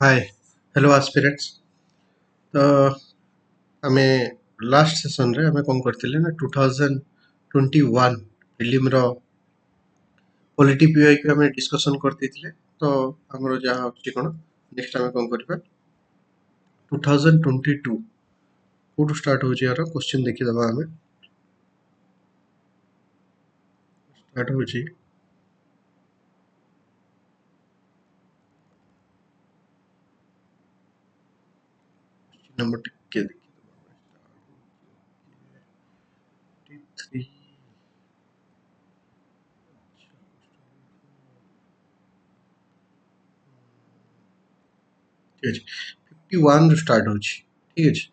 Hi hello aspirants. तो आमे last session रे आमे कोन करथिले ना 2021 प्रीलिम रो पॉलिटी पीआई को आमे डिस्कशन करथिले। तो हमरो जा होछि कोन नेक्स्ट आमे कोन करबा 2022 कोड स्टार्ट होछि यार क्वेश्चन देखि दबा आमे स्टार्ट होछि नंबर टिके देखि 3 ठीक अछि 51 रो स्टार्ट होछि ठीक अछि।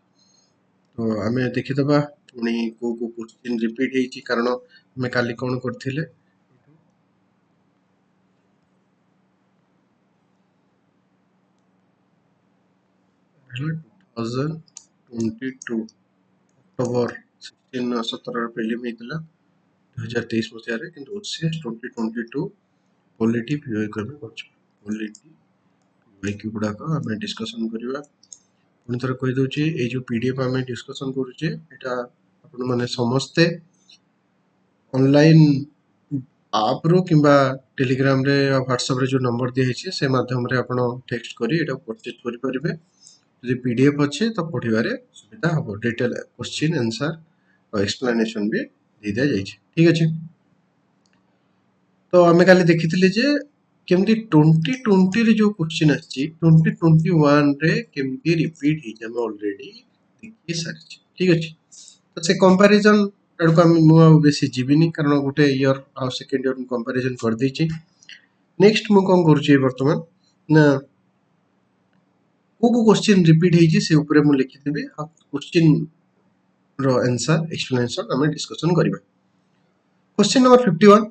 तो आमे देखि दबा पुनी को क्वेश्चन रिपीट हेछि कारण आमे काली कोन करथिले 2022 अक्टोबर 16 17 प्रीलिम ହେଇଥିଲା 2023 ମସିହାରେ କିନ୍ତୁ OCS 2022 ପଲିଟି ଭିଓ ଆମେ କରୁଛୁ ପଲିଟି ଭିଓ ଗୁଡାକ ଆମେ ଡିସ୍କସନ କରିବା। ପୁଣି ଥରେ କହିଦଉଛି ଏଇ ଯୋଉ PDF ଆମେ ଡିସ୍କସନ କରୁଛେ ଏଟା ଆପଣ ମାନେ ସମସ୍ତେ ଅନଲାइन आप रो किंबा टेलीग्राम रे या व्हाट्सएप रे जो नंबर दिया है से माध्यम रे आपण टेक्स्ट करी एटा परचेज करि परिबे। यदि पीडीएफ अच्छे तो पढ़िबारे सुविधा हबो डिटेल क्वेश्चन आंसर और एक्सप्लेनेशन भी दी दिया जाइए ठीक अच्छे। तो आमे काली देखिथिले जे केमती 2020 रे जो क्वेश्चन आछि 2021 रे केमती रिपीट ही हम ऑलरेडी देखि सारिछि ठीक अछि। तो से कंपैरिजन को हम मु बेसी जीविनी कारण गोटे ईयर आ सेकंड ईयर कंपैरिजन कर दैछि। नेक्स्ट मु कोन करूछि वर्तमान ना को क्वेश्चन रिपीट हेछि से ऊपर मु लिखि देबे आ क्वेश्चन रो आंसर एक्सप्लेनेशन हमें डिस्कशन करिबा। Question number 51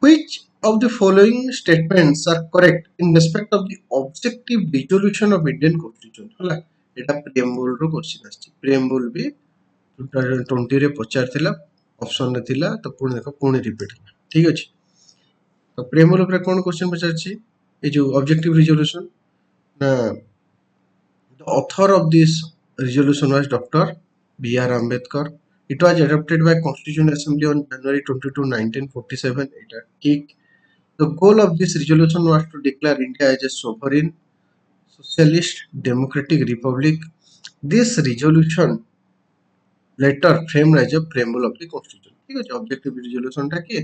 which of the following statements are correct in respect of the objective resolution of Indian constitution हला एटा प्रीएम्बल रो क्वेश्चन आछि। प्रीएम्बल भी 2020 रे पचार थिला ऑप्शन रे थिला तो पुणी देखो पुणी रिपीट ठीक अछि। तो प्रीएम्बल ऊपर कोन क्वेश्चन पचार छी ए जो ऑब्जेक्टिव रिजोल्यूशन ना the author of this resolution was Dr. B.R. Ambedkar. It was adopted by Constituent Assembly on January 22, 1947. The goal of this resolution was to declare India as a sovereign, socialist, democratic republic. This resolution later framed as a preamble of the Constitution. ठीक है objective resolution टा के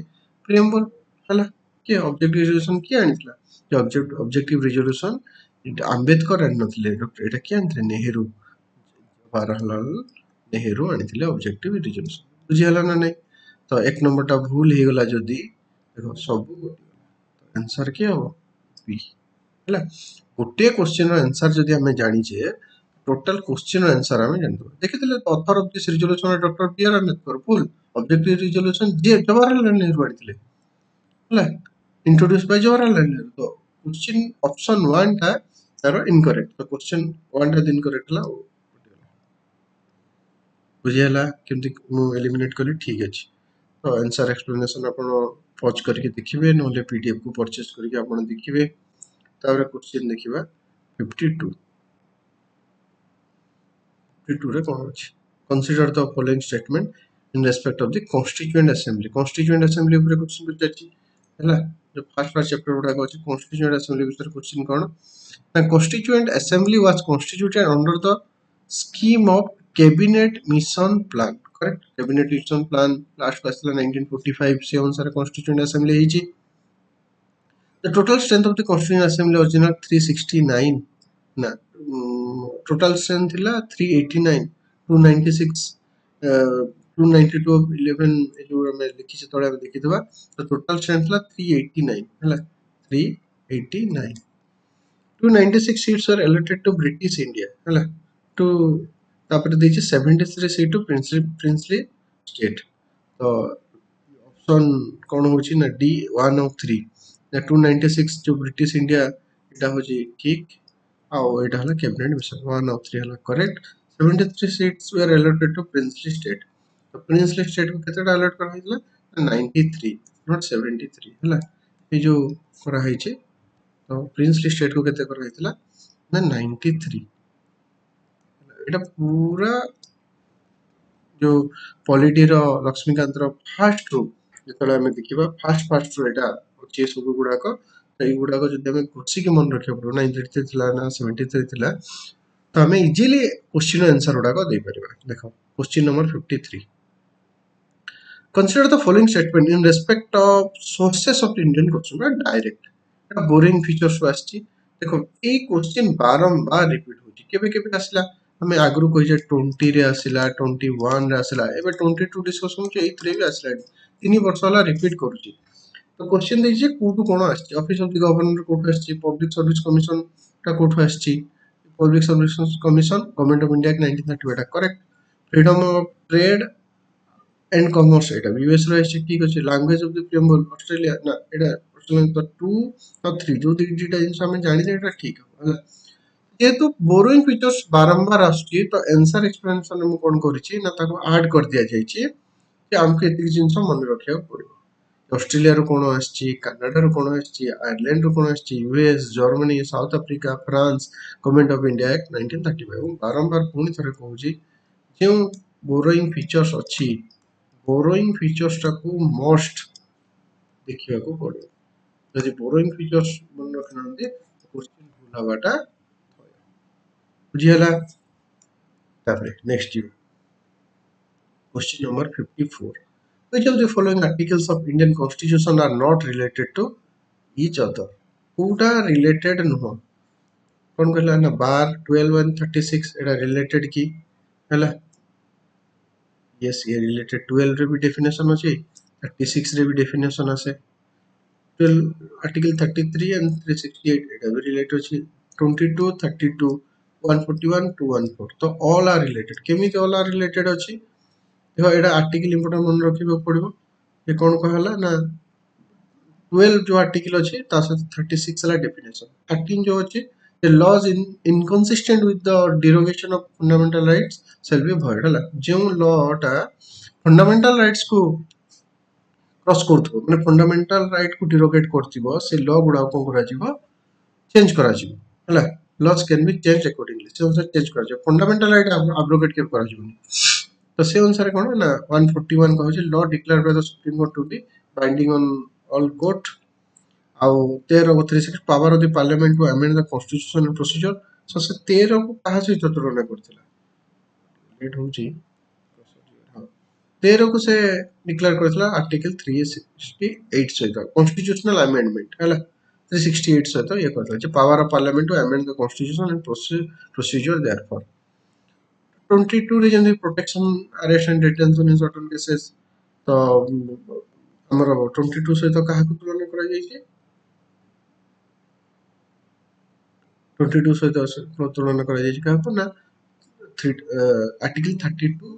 preamble हला के objective resolution किए आनितला जे objective resolution Ambedkar आनिनथिले एटा किए आनिथिले Nehru Jawaharlal Nehru आनिथिले objective resolution बुझी हला ना नहीं। तो एक नंबर टा भूल हे गला जदी देखो सब आंसर के हो बी हला गोटे क्वेश्चन रो आंसर जदी हमें जानि जे टोटल क्वेश्चन रो आंसर हमें जानि दो देखिथिले author of this resolution doctor B R Ambedkar full objective resolution जे जवाहरलाल नेहरू आनिथिले हला इंट्रोड्यूस बाय जवाहरलाल नेहरू। तो क्वेश्चन ऑप्शन 1 टा तारो इनकरेक्ट तो क्वेश्चन 1 टा इनकरेक्ट ला बुझियला केमती मु एलिमिनेट करी ठीक अछि। तो आंसर एक्सप्लेनेशन आपण पॉज करके देखिबे नोले पीडीएफ को परचेज करके आपण देखिबे। तारे क्वेश्चन देखिबा 52 रे कोन अछि consider the following statement in respect of the constituent assembly. Constituent assembly ऊपर क्वेश्चन पचाछि हला जो फर्स्ट चैप्टर उडा अछि कॉन्स्टिट्यूएंट असेंबली विषय क्वेश्चन कोन ना constituent assembly was constituted under the scheme of cabinet mission plan correct. Cabinet mission plan last class 1945 से अनुसार कॉन्स्टिट्यूएंट असेंबली हेछि। The total strength of the Constituent Assembly original 369 ना total strength थिला 389 296 292 of 11 जो हमें लिखि से तळे देखि देबा तो total strength थिला 389 हला 389 296 seats were allotted to British India हला to तापर देछि 73 seat to princely state। तो ऑप्शन कोन होछि ना डी 1 और 3 ना 296 जो ब्रिटिश इंडिया एटा होछि ठीक आ एटा हला कैबिनेट मिशन 1 और 3 हला correct. 73 seats were allotted to princely state. तो प्रिंसली स्टेट को केतेटा अलॉट करा हितला 93 नॉट 73 हला ए जो करा हिचे। तो प्रिंसली स्टेट को केते करा हितला ना 93 एटा पूरा जो पॉलिटी रो लक्ष्मीकांत रो फास्ट रू जेतले हमें देखिबा फास्ट रू एटा अछि सब गुडा को एई गुडा को जदि हमें घोषी के मन रखियो पड़ो 93 थिला ना 73 थिला तो हमें इजीली क्वेश्चन आंसर गुडा को दे परिबा देखो question number 53 consider the following statement in respect of sources of Indian question बा डायरेक्ट एटा बोरिंग फीचर्स आछि देखो ए क्वेश्चन बारंबार रिपीट होछि केबे केबे आसला हमें आगरु कहि जे 20 रे आसिला 21 रे आसिला एबे 22 डिस्कशन जे 3 रे आसिला 3 वर्ष वाला रिपीट करूछि तो क्वेश्चन देखिए कोठु कोन आछि ऑफिस ऑफ द गवर्नर कोठु आछि पब्लिक सर्विस कमिशन ता कोठु आछि public service commission government of India 1930 Etah correct freedom of trade and commerce Etah US रो आछि ठीक अछि language of the preamble Australia ना एटा ऑस्ट्रेलियन तो 2 और 3 जो दिटा जिंस हमें जानि दे एटा ठीक है जेहेतु बोरोइंग फीचर्स बारंबार आछी तो आंसर एक्सप्लेनेशन में कोन करिछि ना ताको ऐड कर दिया जाइछि कि हमके एतिक जिंस मन रखिया पड़िबो ऑस्ट्रेलिया रो कोन आछी कनाडा रो कोन आछी आयरलैंड रो कोन आछी US Germany south Africa France government of India act 1935 बारंबार पुनी थरे कहूछि जे बोरोइंग फीचर्स अछि बोरोइंग फीचर्स टाको मोस्ट देखिया को पड़े यदि बोरोइंग फीचर्स मन रखनांदे क्वेश्चन भूल हवाटा बुझियला तापर next question number 54 which of the following articles of Indian constitution are not related to each other कोटा related नुह कोन कहला ना बार 12 and 36 एटा related की हला yes ये related 12 रे भी definition अछि 36 रे भी definition आसे 12 article 33 and 368 एटा भी related अछि 22 32 141 214 तो all are related केमिति all are related अछि देखो एटा आर्टिकल इंपोर्टेंट मन रखिबो पड़िबो ये कोन कहला ना 12 जो आर्टिकल अछि ता से 36 वाला डेफिनेशन 13 जो अछि the laws inconsistent with the derogation of fundamental rights shall be void हला जो लॉ टा फंडामेंटल राइट्स को क्रॉस करथबो माने फंडामेंटल राइट को डिरोगेट करथिबो से लॉ गुडा को करा जिवो चेंज करा जिवो हला laws can be change accordingly से अनुसार चेंज करा जिवो फंडामेंटल राइट एब्रोगेट के करा जिवो तो से अनुसार कोन ना 141 कहै छै law declared by the Supreme Court to be binding on all court आउ 13 और 36 power of the parliament to amend the constitution and procedure सो से 13 को कहा से तुलना करथिला लेट होची 13 को से डिक्लेयर करथिला आर्टिकल 368 सहित कॉन्स्टिट्यूशनल अमेंडमेंट हला 368 सहित ये करथिला जे power of parliament to amend the constitution and procedure therefore 22 रे जेंति protection arrest and detention in certain cases तो हमर 22 सहित कहा को तुलना करा जाय छै 22 सहित तुलना करा जाय छै कहा को ना article 32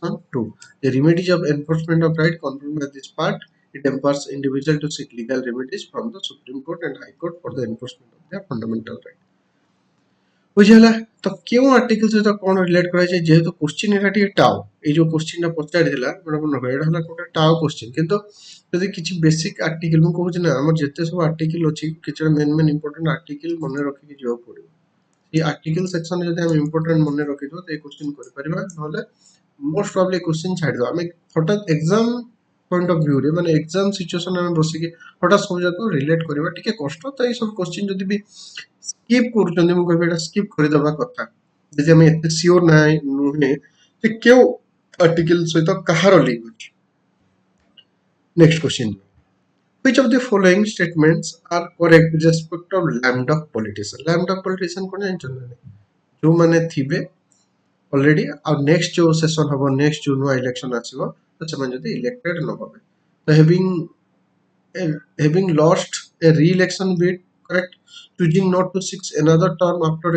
subsection 2 the remedies of enforcement of right confirmed by this part it empowers individual to seek legal remedies from the supreme court and high court for the enforcement of their fundamental right बुझला तो क्यों article से कोन relate करै छै जेहेतु question एटा T tau ए जो question ना पचारि दिला बड़ा मन एटा हला कोटा टाउ क्वेश्चन किंतु यदि किछि बेसिक आर्टिकल मु कहू ना हमर जते सब आर्टिकल अछि किछि मेन इंपोर्टेंट आर्टिकल मन रखि के जो पड़ो ये आर्टिकल सेक्शन यदि हम इंपोर्टेंट मन रखि दो तो ए क्वेश्चन कर परिबा नले मोस्ट प्रोबब्ली क्वेश्चन छाड़ दो हमें हठात एग्जाम पॉइंट ऑफ व्यू रे माने एग्जाम सिचुएशन में बसी के हठात सब जाको रिलेट करबा टिके कष्ट तो ए सब क्वेश्चन जदि भी स्किप करछन मु कहबेटा स्किप कर दबा कथा जदि हम एते श्योर नाइ नुहे जे क्यों आर्टिकल सहित कहार लिंक अछि next question which of the following statements are correct with respect of lambda politician कोन जानछन जो माने थिबे ऑलरेडी और नेक्स्ट जो सेशन हबो नेक्स्ट जो नुआ इलेक्शन आछिबो तो से जदि इलेक्टेड न होबे तो having lost a re-election bid correct choosing not to seek another term after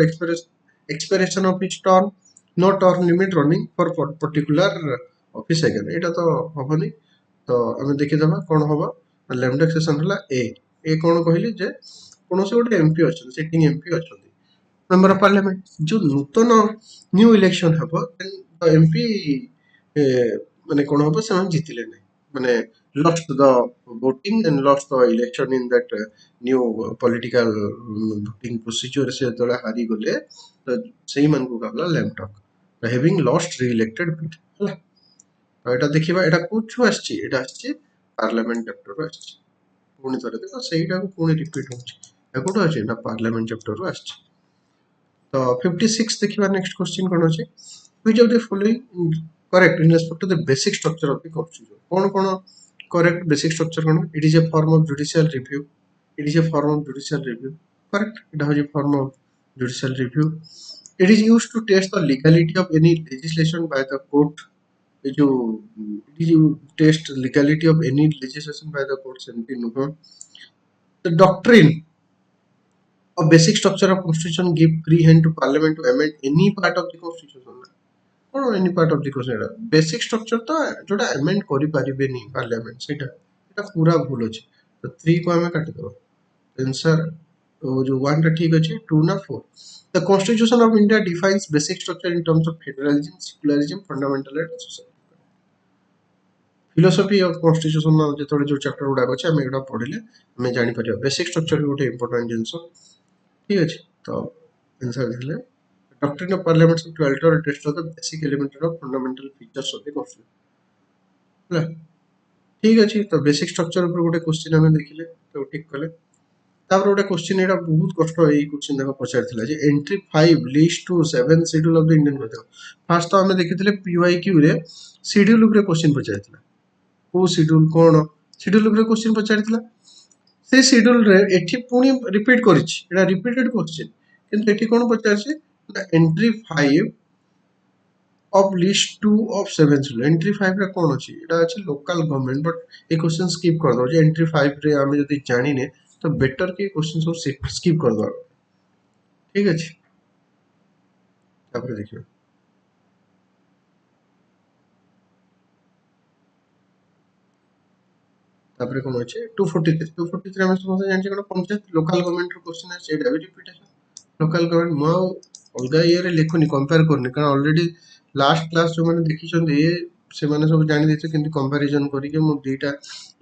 expiration of each term no term limit running for particular office again एटा तो हबनी तो हमें देखि दबा कोन होबो लैम्डा सेशन हला ए कोन कहली जे कोनो से गोटे एमपी अछन सिटिंग एमपी अछन मेंबर ऑफ पार्लियामेंट जो नूतन न्यू इलेक्शन हबो देन एमपी माने कोन हबो से जीतिले नै माने lost the voting and lost the election in that new political voting procedure से तोड़ा हारी गले तो सही मन को कहला laptop having lost re-elected bid ହେଲା तो एटा देखिबा एटा कोछु आछि एटा आछि पार्लियामेंट चैप्टर रो आछि पुणी थरे देखो सेहीटा को पुणी रिपीट होछि एकोटो आछि एटा पार्लियामेंट चैप्टर रो आछि तो 56 देखिबा नेक्स्ट क्वेश्चन कोन अछि which of the following correct in respect to the basic structure of the constitution cone correct basic structure cone it is a form of judicial review it is a form of judicial review correct it is a form of judicial review it is used to test the legality of any legislation by the court जो it is used to test legality of any legislation by the court सेमती नुह the doctrine of basic structure of constitution give free hand to parliament to amend any part of the constitution or any part of the constitution basic structure तो जोटा amend करि परिबेनी parliament सेटा एटा पूरा भूल अछि तो 3 को हमें काटि दो आंसर जो 1 टा ठीक अछि 2 ना 4 the constitution of india defines basic structure in terms of federalism secularism fundamental and social philosophy of constitution जेतोळे जो चैप्टर उडा अछि हमें एटा पढिले हमें जानि परियो basic structure गोटे इंपोर्टेंट जिंसो ठीक अछि तो आंसर दिले doctrine of parliament to alter or test the basic element of fundamental features of the constitution ହେଲା ठीक अछि तो बेसिक स्ट्रक्चर ऊपर गोटे क्वेश्चन हमें देखिले तो ठीक कले तापर गोटे क्वेश्चन एटा बहुत कष्ट एई क्वेश्चन देखो पचारथिला जे entry 5 list two 7 schedule of the Indian constitution first तो हमें देखिथिले पीवाईक्यू रे शेड्यूल ऊपर क्वेश्चन पचारथिला को शेड्यूल कोन शेड्यूल ऊपर क्वेश्चन पचारथिला से शेड्यूल रे एठी पुनी रिपीट करिछि एटा रिपीटेड क्वेश्चन किंतु एठी कोन पचारछि entry 5 of list 2 of 7 schedule entry 5 रे कोन अछि एटा अछि लोकल गवर्नमेंट बट ए क्वेश्चन स्किप कर दो जे एंट्री 5 रे हमें जदी जानिने तो बेटर के क्वेश्चन सब स्किप कर दो ठीक अछि तापर देखियो तापर कोन अछि 243 हमें समझ जानि कोन पंचायत लोकल गवर्नमेंट रो क्वेश्चन अछि एटा भी रिपीटेशन लोकल गवर्नमेंट मो अलगा ईयर लेखुनी कंपेयर करनी कारण ऑलरेडी लास्ट क्लास जो मैंने देखी छथि से माने सब जानि देते किंतु कंपैरिजन करी के मु दुईटा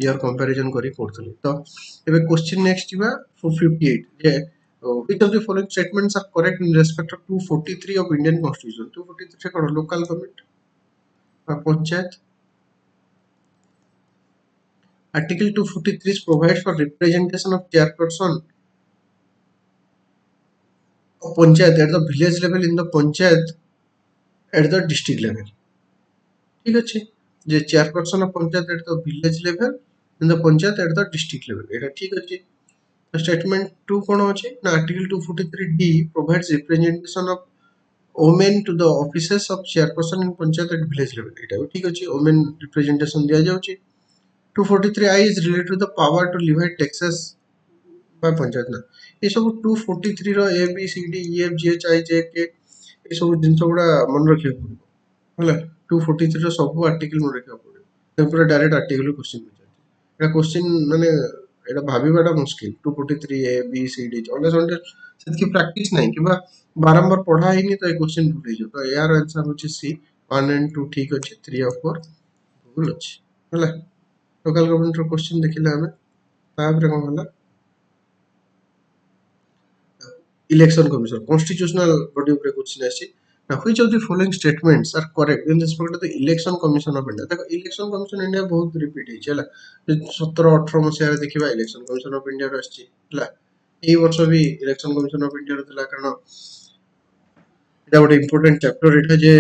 ईयर कंपैरिजन करी करथली तो एबे क्वेश्चन नेक्स्ट जिबा 458 जे which of the following statements are correct in respect of 243 of Indian Constitution 243 cone local government panchayat Article 243 provides for representation of chairperson of panchayat at the village level in the panchayat at the district level ठीक अच्छे जे chairperson of panchayat at the village level in the panchayat at the district level एटा ठीक अच्छे statement 2 कोन अछि ना article 243 D provides representation of women to the offices of chairperson in panchayat at village level एटा भी ठीक अछि वुमेन रिप्रेजेंटेशन दिया जाउछि 243 I is related to the power to levy taxes by panchayat ना ए सब 243 रो A B C D E F G H I J K ए सब जिंस गुडा मन रखियो होला 243 ର ସବୁ ଆର୍ଟିକଲ ମନେ ରଖିବାକୁ ପଡିବ ତ ପୁରା ଡାଇରେକ୍ଟ ଆର୍ଟିକଲ କ୍ୱେଶ୍ଚନ ପଚାରିଛି ଏଟା କ୍ୱେଶ୍ଚନ ମାନେ ଏଟା ଭାବିବାଟା ମୁସ୍କିଲ 243 A B C D always under ସେତିକି ପ୍ରାକ୍ଟିସ ନାହିଁ କିମ୍ବା ବାରମ୍ବାର ପଢା ହେଇନି ତ ଏ କ୍ୱେଶ୍ଚନ ଭୁଲ ହେଇଯିବ ତ ଏହାର ଆନ୍ସର ହଉଛି ସି 1 and 2 ଠିକ ଅଛି 3 ଆଉ 4 ଭୁଲ ଅଛି ହେଲା ଲୋକାଲ ଗଭର୍ଣ୍ଣମେଣ୍ଟ ର କ୍ୱେଶ୍ଚନ ଦେଖିଲେ ଆମେ ତାପରେ କଣ ହେଲା इलेक्शन कमिशन कॉन्स्टिट्यूशनल बॉडी ऊपर क्वेश्चन आछि now which of the following statements are correct in respect to the election commission of india देखो इलेक्शन कमिशन इंडिया बहुत रिपीट है चला 17 18 मसिया रे देखिबा इलेक्शन कमिशन ऑफ इंडिया रो आछि हला एई वर्ष भी इलेक्शन कमिशन ऑफ इंडिया रो दिला कारण एटा ଗୋଟେ इंपोर्टेंट चैप्टर एटा जे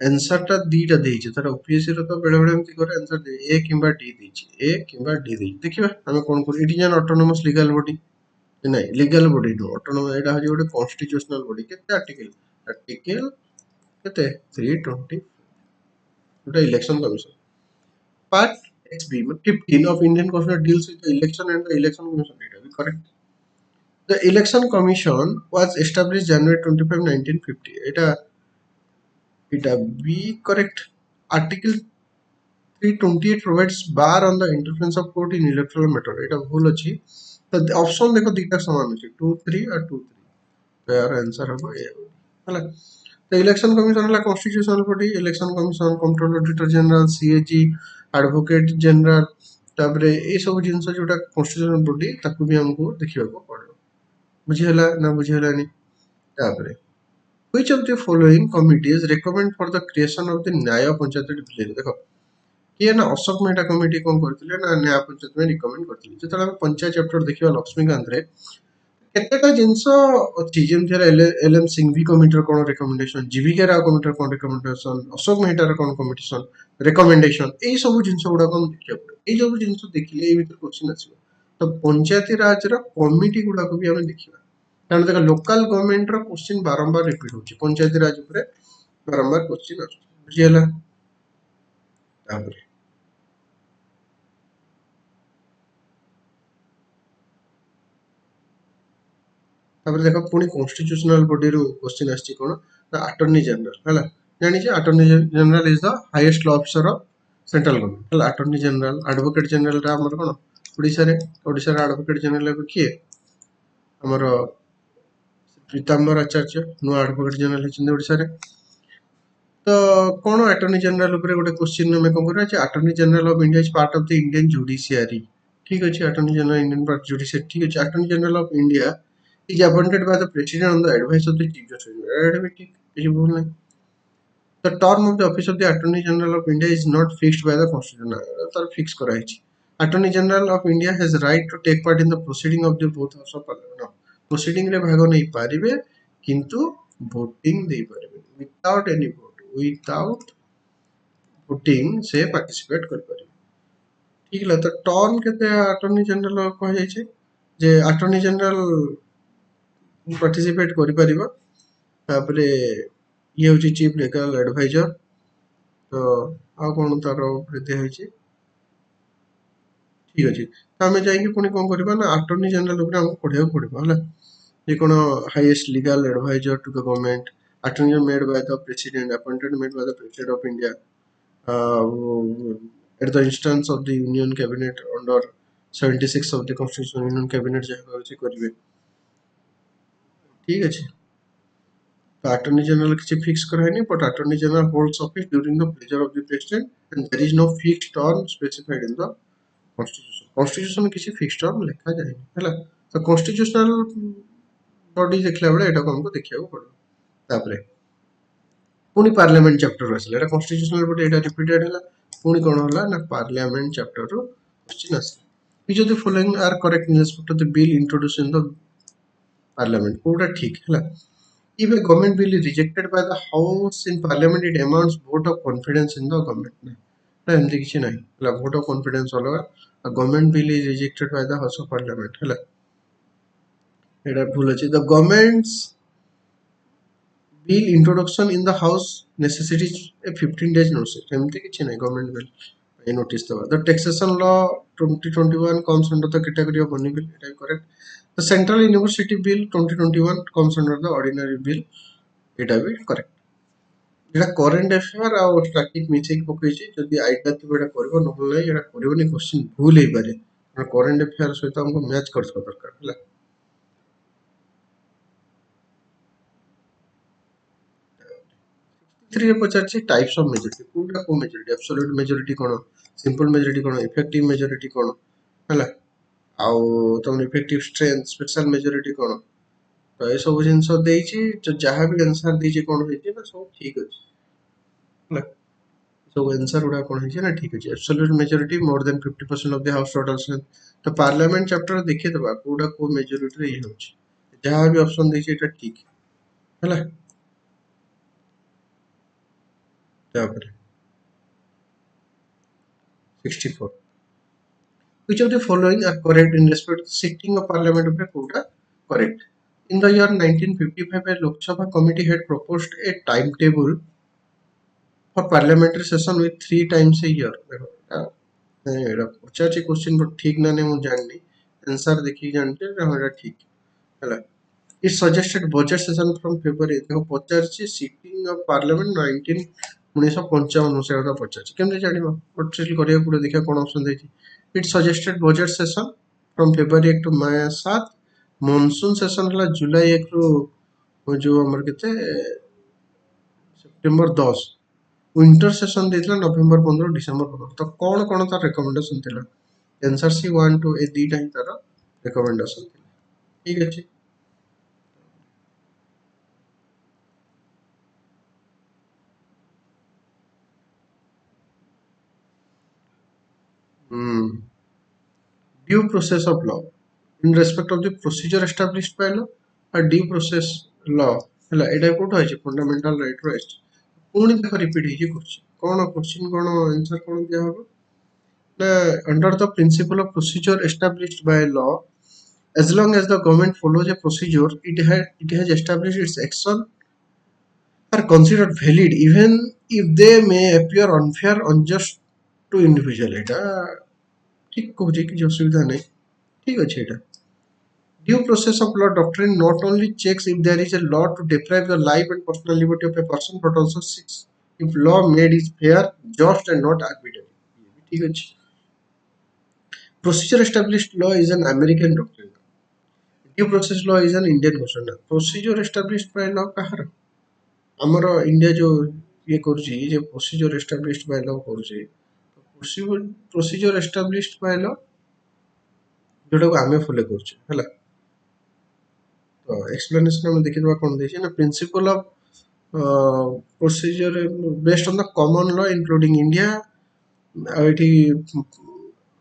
आंसर टा दीटा देइछ तार ओपीएससी रो तो बेले बेले एमति करे आंसर दे ए किंबा डी देइछ ए किंबा डी देइछ देखिबा हम कोन कोन it is an autonomous legal body नहीं लीगल बॉडी नो ऑटोनोमस एटा हो गोटे कॉन्स्टिट्यूशनल बॉडी केते आर्टिकल केते 320 गोटे election commission part XB 15 of Indian Constitution deals with the election and the election commission data be correct the election commission was established January 25 1950 eta be correct article 328 provides bar on the interference of court in electoral matter eta भूल अछि तो option देखो दीटा समान अछि 2 3 और 2 3 तो यार answer हो ए होला तो इलेक्शन कमिशन हला constitutional body election commission controller auditor general CAG advocate general तापरे ए सब जिंस जोटा कॉन्स्टिट्यूशनल बॉडी ताकू भी हमको देखिबा को पड़ो बुझिहला ना बुझिहलानी तापरे which of the following committees recommend for the creation of the न्याय पंचायत village देखो किए ना अशोक मेहता कमिटी कोन करथिले ना न्याय पंचायत में रिकमेंड करथिले जेतला पंचायत चैप्टर देखिबा लक्ष्मीकांत रे केतेटा जिंस अछि जेमथि एलएम सिंघवी कमिटी कोन रिकमेंडेशन जीवीके राव कमिटी कोन रिकमेंडेशन अशोक मेहता कोन कमिटीशन रिकमेंडेशन एई सब जिंस गुडा कोन देखिया पड़े एई सब जिंस देखिले एई भीतर क्वेश्चन आसीबो तो पंचायती राज रा कमिटी गुडा को भी हम देखिबा कारण देखा लोकल गवर्नमेंट रा क्वेश्चन बारंबार रिपीट होची पंचायती राज ऊपर बारंबार क्वेश्चन आछी बुझियला तापर तापर देखो पुनी कॉन्स्टिट्यूशनल बॉडी रो क्वेश्चन आछी कोन द अटॉर्नी जनरल हला जानि जे attorney general is the highest law officer of central government हला अटॉर्नी जनरल एडवोकेट जनरल रा हमर कोन ओडिसा रे एडवोकेट जनरल को किए हमर पीताम्बर आचार्य नुआ एडवोकेट जनरल हिचंदे ओडिसा रे तो कौन अटॉर्नी जनरल ऊपर गोटे क्वेश्चन में कौन करा attorney general of India is part of the Indian judiciary ठीक अछि attorney general Indian part judiciary ठीक अछि attorney general of India is appointed by the president on the advice of the chief justice एड भी ठीक କିଛି ଭୁଲ ନାହିଁ the term of the office of the attorney general of India is not fixed by the constitution तार fix करा है attorney general of India has right to take part in the proceeding of the both house of parliament proceeding रे भाग नहीं पारिबे किंतु voting दे पारिबे without any vote without voting से participate कर पारिबे ठीक है तो टर्म केते अटॉर्नी जनरल कह जाय छै जे अटॉर्नी जनरल पार्टिसिपेट करि परिबो तापरे ये होची चीफ लीगल एडवाइजर तो आ कोन तार वृद्धि होई छी ठीक अछि तो हमें जाइके पुनी कोन करबा ना अटॉर्नी जनरल ऊपर हमको पढ़िया पड़बा हला ये कोन highest legal adviser to the government attorney general made by the president appointed made by the president of India at the instance of the union cabinet under 76 of the constitution union cabinet जहाँ होची करिवे ठीक अछि तो attorney general किसी fix कराइनी but attorney general holds office during the pleasure of the president and there is no fixed term specified in the constitution में किसी फिक्स्ड टर्म लिखा जाए हैला तो कॉन्स्टिट्यूशनल बॉडी देखला बेले एटा हमको देखिया को पड़ो तापरे पुनी पार्लियामेंट चैप्टर आसला एटा कॉन्स्टिट्यूशनल बॉडी एटा रिपीटेड हैला पुनी कोन होला ना पार्लियामेंट चैप्टर रो क्वेश्चन आसला which of the following are correct in respect of the bill introduced in the parliament quota ठीक हैला if a government bill is rejected by the house in parliament it amounts vote of confidence in the government ना एमती किछि नाही हैला vote of confidence अलगा a government bill is rejected by the house of parliament हैला एटा भूल अछि the government's bill introduction in the house necessitates a 15 days notice एमती किछि नाही government bill ये notice दवा the taxation law 2021 comes under the category of money bill Etah correct the central university bill 2021 comes under the ordinary bill एटा भी correct एटा current affair आ static मिसेक पकै छी जदी idea तो एटा करबो नहले एटा करबो नै क्वेश्चन भूल हे पारे करंट अफेयर सहित हमको मैच करथो दरकार हला थ्री पचार टाइप्स ऑफ मेजॉरिटी कोनटा को मेजॉरिटी एब्सोल्यूट मेजॉरिटी कोन सिंपल मेजॉरिटी कोन इफेक्टिव मेजॉरिटी कोन हला आउ तम इफेक्टिव स्ट्रेंथ स्पेशल मेजॉरिटी कोन तो ए सब जिंस देई छी जो जहां भी आंसर देई छी कोन होई छी ना सब ठीक अछि हला सब आंसर उडा कोन होई छी ना ठीक अछि absolute majority more than 50% of the house total strength तो पार्लियामेंट चैप्टर देखि दबा कोडा को मेजॉरिटी रे होछि जहां भी ऑप्शन देई छी एटा ठीक हला तापर 64 which of the following are correct in respect to sitting of parliament upre Kota correct in the year 1955 a lok sabha committee had proposed a timetable for parliamentary session with 3 times a year देखो एटा पचाची question but ठीक ना ने मु जाननी answer देखि जानते हमरा ठीक हला it suggested budget session from February देखो पचाची sitting of parliament 1955 मसिया का पचाची केमते जानिबो बट सेल करिया पुरो देखा कोन ऑप्शन देछि it suggested budget session from February 1 to May 7 monsoon session हला जुलाई 1 रो जो हमर केते सितंबर 10 विंटर सेशन देथिला नवेम्बर 15 डिसेंबर 15 तो कौन तार रिकमेंडेशन थिला आंसर सी 1 2 ए दीटा ही तार रिकमेंडेशन थिला ठीक अछि due process of law in respect of the procedure established by law or due process law ହେଲା ଏଟା କୋଉଟା ଅଛି ଫଣ୍ଡାମେଣ୍ଟାଲ ରାଇଟ୍ ର ଅଛି ପୁଣି ଦେଖ ରିପିଟ୍ ହେଇକି କରୁଛି କଣ क्वेश्चन କଣ आंसर କଣ ଦିଆ ହବ ନା under the principle of procedure established by law as long as the government follows a procedure it has established its action are considered valid even if they may appear unfair unjust to individual ଏଟା ଠିକ କହୁଛି କିଛି ଅସୁବିଧା ନାହିଁ ଠିକ ଅଛି ଏଟା Due process of law doctrine not only checks if there is a law to deprive the life and personal liberty of a person, but also seeks if law made is fair, just, and not arbitrary. ठीक ଅଛି Procedure established law is an American doctrine. Due process law is an Indian doctrine. Procedure established by law କାହାର ଆମର India ଯୋଉ ଇଏ କରୁଛି ଯେ procedure established by law କରୁଛି procedure established by law ଯୋଉଟାକୁ ଆମେ ଫଲୋ କରୁଛେ ହେଲା explanation ଆମେ ଦେଖିଦବା କଣ ଦେଇଛି ନା principle of procedure based on the common law including India ଆଉ ଏଠି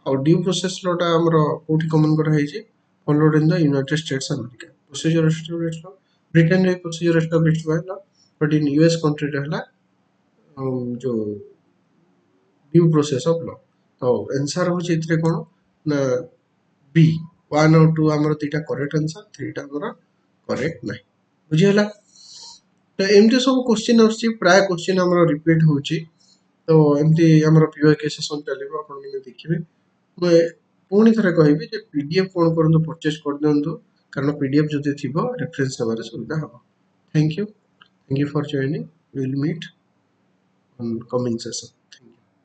ଆଉ due process law ଟା ଆମର କୋଉଠି କମନ କରା ହେଇଛି followed in the United States America procedure established law Britain ରେ procedure established by law but in US country ରେ ହେଲା जो due process of law तो आंसर होची इतरे कोन ना B 1 और 2 हमर तीटा करेक्ट आंसर 3 टा हमर करेक्ट नाही बुझियला तो एमती सब क्वेश्चन आछि प्राय क्वेश्चन हमर रिपीट होची तो एमती हमर पीवाईक्यू सेशन चलेबो आपण माने देखिबे मैं पुणी थरे कहबी जे पीडीएफ कोन करंतो परचेस कर दियंतो कारण पीडीएफ जदि थिबो रेफरेंस नबारे सुविधा हबो thank you for joining we will meet on coming session